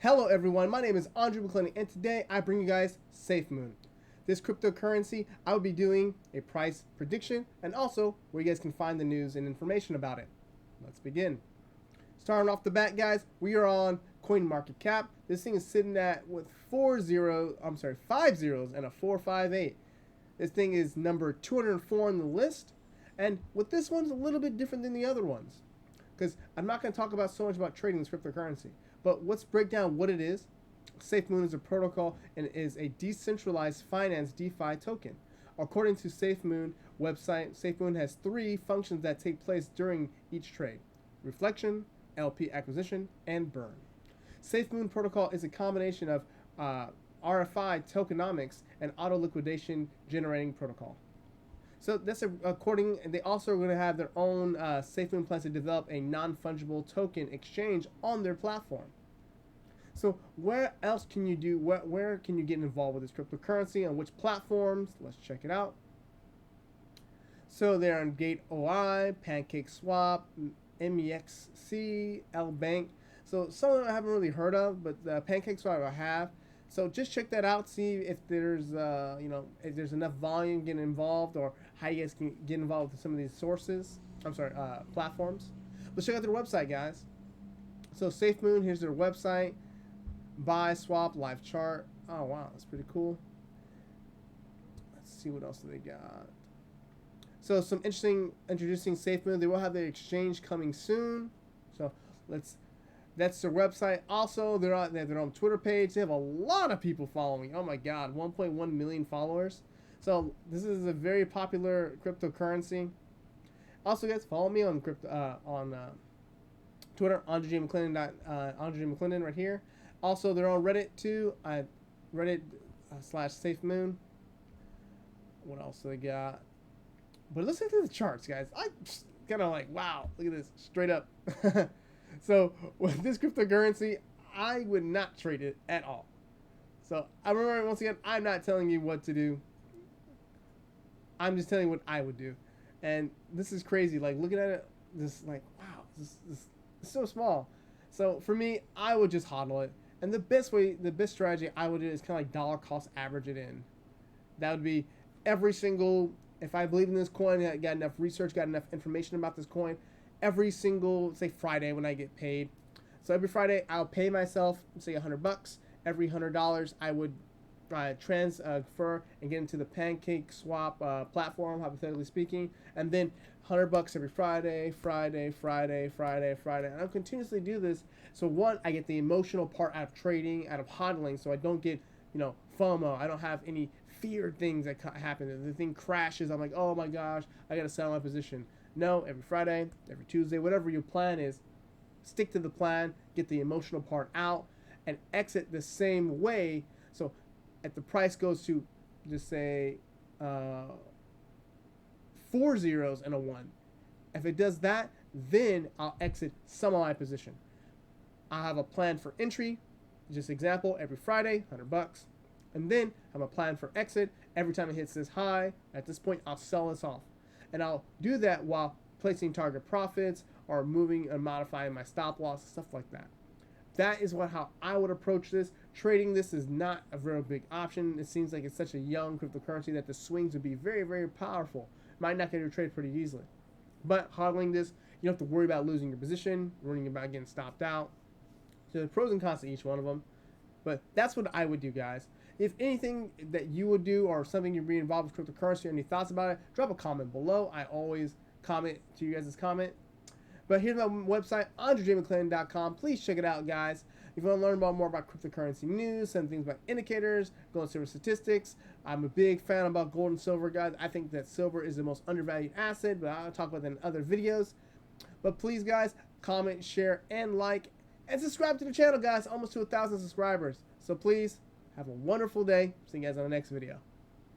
Hello everyone, my name is Andrew McClendon and today I bring you guys SafeMoon. This cryptocurrency, I will be doing a price prediction and also where you guys can find the news and information about it. Let's begin. Starting off the bat guys, we are on CoinMarketCap. This thing is sitting at with 5 zeros and a 458. This thing is number 204 on the list, and with this one's a little bit different than the other ones. Because I'm not going to talk about so much about trading this cryptocurrency, but let's break down what it is. SafeMoon is a protocol and is a decentralized finance DeFi token. According to SafeMoon website, SafeMoon has 3 functions that take place during each trade: reflection, LP acquisition, and burn. SafeMoon protocol is a combination of RFI tokenomics and auto liquidation generating protocol. So that's according, and they also are going to have their own SafeMoon plans to develop a non-fungible token exchange on their platform. So where else can you do, where can you get involved with this cryptocurrency, on which platforms? Let's check it out. So they're on Gate OI, PancakeSwap, MEXC, LBank. So some of them I haven't really heard of, but PancakeSwap I have. So just check that out, see if there's if there's enough volume getting involved, or how you guys can get involved with some of these platforms. Let's check out their website, guys. So SafeMoon, here's their website. Buy, swap, live chart. Oh wow, that's pretty cool. Let's see what else they got. So some interesting introducing SafeMoon. They will have their exchange coming soon. So that's their website. Also, they have their own Twitter page. They have a lot of people following. Oh my God, 1.1 million followers. So this is a very popular cryptocurrency. Also, guys, follow me on Twitter, Andre J. McClendon right here. Also, they're on Reddit too. Reddit /SafeMoon. What else do they got? But let's look at the charts, guys. I just kind of like, wow, look at this, straight up. So with this cryptocurrency, I would not trade it at all. So I remember, once again, I'm not telling you what to do. I'm just telling you what I would do. And this is crazy. Like looking at it, this like, wow, this is so small. So for me, I would just hodl it. And the best strategy I would do is kind of like dollar cost average it in. That would be every single, if I believe in this coin, I got enough research, got enough information about this coin, every single, say Friday when I get paid. So every Friday I'll pay myself, say $100. Every $100 I would transfer and get into the PancakeSwap platform, hypothetically speaking, and then $100 every Friday. And I'll continuously do this. So one, I get the emotional part out of trading, out of hodling, so I don't get, FOMO. I don't have any feared things that happen. The thing crashes, I'm like, oh my gosh, I gotta sell my position. No, every Friday, every Tuesday, whatever your plan is, stick to the plan, get the emotional part out, and exit the same way. So if the price goes to, just say, 4 zeros and a 1, if it does that, then I'll exit some of my position. I'll have a plan for entry, just example, every Friday, $100. And then I have a plan for exit. Every time it hits this high, at this point, I'll sell this off. And I'll do that while placing target profits or moving and modifying my stop loss, stuff like that. That is how I would approach this. Trading this is not a very big option. It seems like it's such a young cryptocurrency that the swings would be very, very powerful. Might not get your trade pretty easily. But hodling this, you don't have to worry about losing your position, worrying about getting stopped out. So the pros and cons to each one of them. But that's what I would do, guys. If anything that you would do or something you're being involved with cryptocurrency or any thoughts about it, drop a comment below. I always comment to you guys' comment. But here's my website, AndrewJMcClendon.com. Please check it out, guys. If you want to learn more about cryptocurrency news, some things about indicators, gold and silver statistics. I'm a big fan about gold and silver, guys. I think that silver is the most undervalued asset, but I'll talk about that in other videos. But please, guys, comment, share, and like, and subscribe to the channel, guys. Almost to 1,000 subscribers. So please, have a wonderful day. See you guys on the next video.